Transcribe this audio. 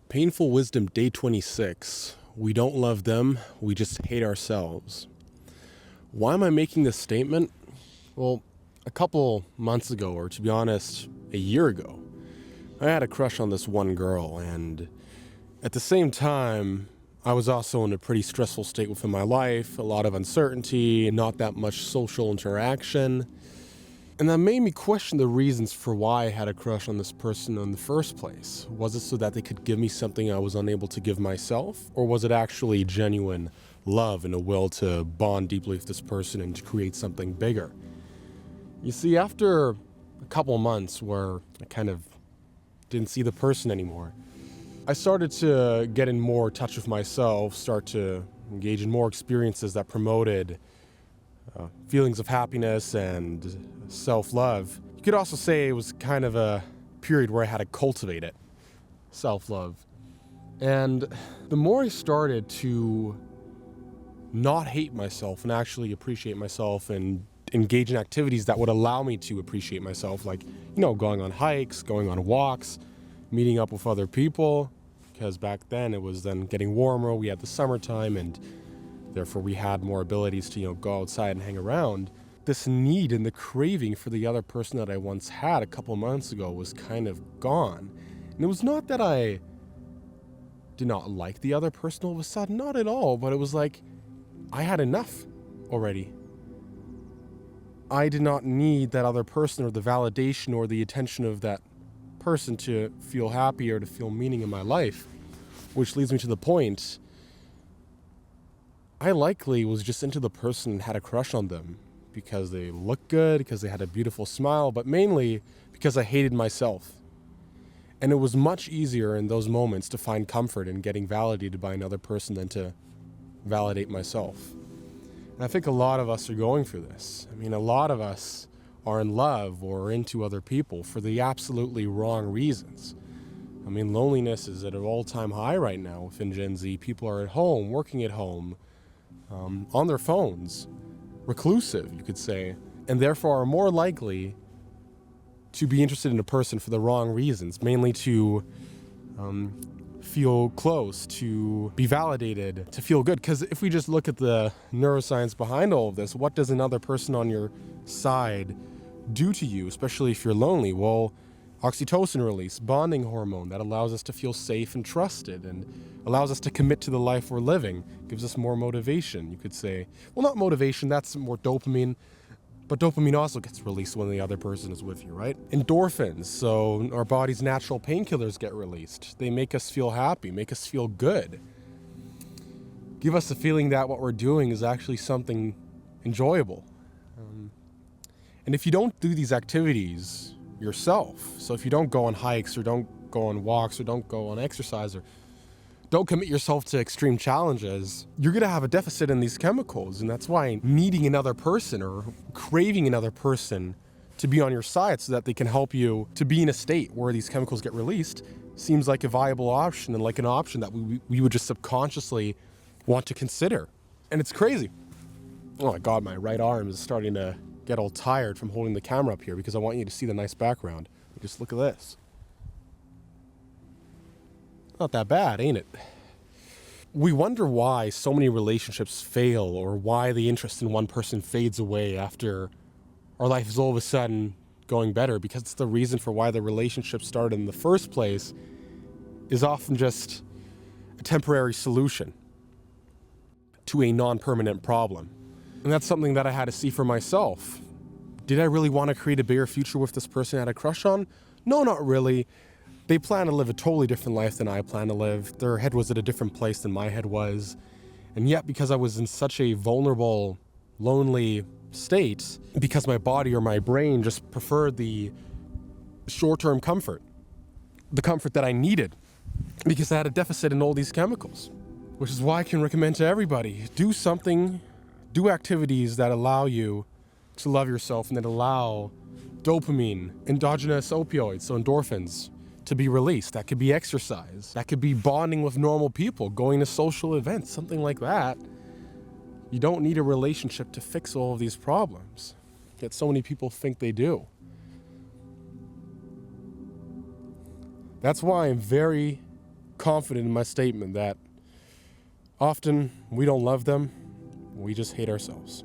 Painful Wisdom Day 26. We don't love them, we just hate ourselves. Why am I making this statement? Well, a couple months ago, or to be honest, a year ago, I had a crush on this one girl, and at the same time, I was also in a pretty stressful state within my life, a lot of uncertainty, not that much social interaction. And that made me question the reasons for why I had a crush on this person in the first place. Was it so that they could give me something I was unable to give myself? Or was it actually genuine love and a will to bond deeply with this person and to create something bigger? You see, after a couple months where I kind of didn't see the person anymore, I started to get in more touch with myself, start to engage in more experiences that promoted feelings of happiness and self-love. You could also say it was kind of a period where I had to cultivate it, self-love. And the more I started to not hate myself and actually appreciate myself and engage in activities that would allow me to appreciate myself, like, going on hikes, going on walks, meeting up with other people, because back then it was then getting warmer, we had the summertime, and therefore we had more abilities to, go outside and hang around. This need and the craving for the other person that I once had a couple months ago was kind of gone. And it was not that I did not like the other person all of a sudden, not at all, but it was like I had enough already. I did not need that other person or the validation or the attention of that person to feel happy or to feel meaning in my life, which leads me to the point. I likely was just into the person and had a crush on them because they looked good, because they had a beautiful smile, but mainly because I hated myself. And it was much easier in those moments to find comfort in getting validated by another person than to validate myself. And I think a lot of us are going through this. A lot of us are in love or into other people for the absolutely wrong reasons. Loneliness is at an all-time high right now within Gen Z. People are at home, working at home, on their phones, reclusive, you could say, and therefore are more likely to be interested in a person for the wrong reasons, mainly to feel close, to be validated, to feel good. Because if we just look at the neuroscience behind all of this, what does another person on your side do to you, especially if you're lonely? Well, oxytocin release, bonding hormone that allows us to feel safe and trusted and allows us to commit to the life we're living, gives us more motivation, you could say. Well, not motivation, that's more dopamine, but dopamine also gets released when the other person is with you, right? Endorphins, so our body's natural painkillers get released. They make us feel happy, make us feel good, give us the feeling that what we're doing is actually something enjoyable. And if you don't do these activities yourself, so if you don't go on hikes or don't go on walks or don't go on exercise or don't commit yourself to extreme challenges, you're going to have a deficit in these chemicals. And that's why needing another person or craving another person to be on your side so that they can help you to be in a state where these chemicals get released seems like a viable option and like an option that we would just subconsciously want to consider. And it's crazy. Oh my God, my right arm is starting to get all tired from holding the camera up here because I want you to see the nice background. Just look at this. Not that bad, ain't it? We wonder why so many relationships fail or why the interest in one person fades away after our life is all of a sudden going better, because it's the reason for why the relationship started in the first place is often just a temporary solution to a non-permanent problem. And that's something that I had to see for myself. Did I really want to create a bigger future with this person I had a crush on? No, not really. They plan to live a totally different life than I plan to live. Their head was at a different place than my head was. And yet, because I was in such a vulnerable, lonely state, because my body or my brain just preferred the short-term comfort, the comfort that I needed, because I had a deficit in all these chemicals. Which is why I can recommend to everybody, do activities that allow you to love yourself and that allow dopamine, endogenous opioids, so endorphins, to be released. That could be exercise. That could be bonding with normal people, going to social events, something like that. You don't need a relationship to fix all of these problems, yet so many people think they do. That's why I'm very confident in my statement that often we don't love them, we just hate ourselves.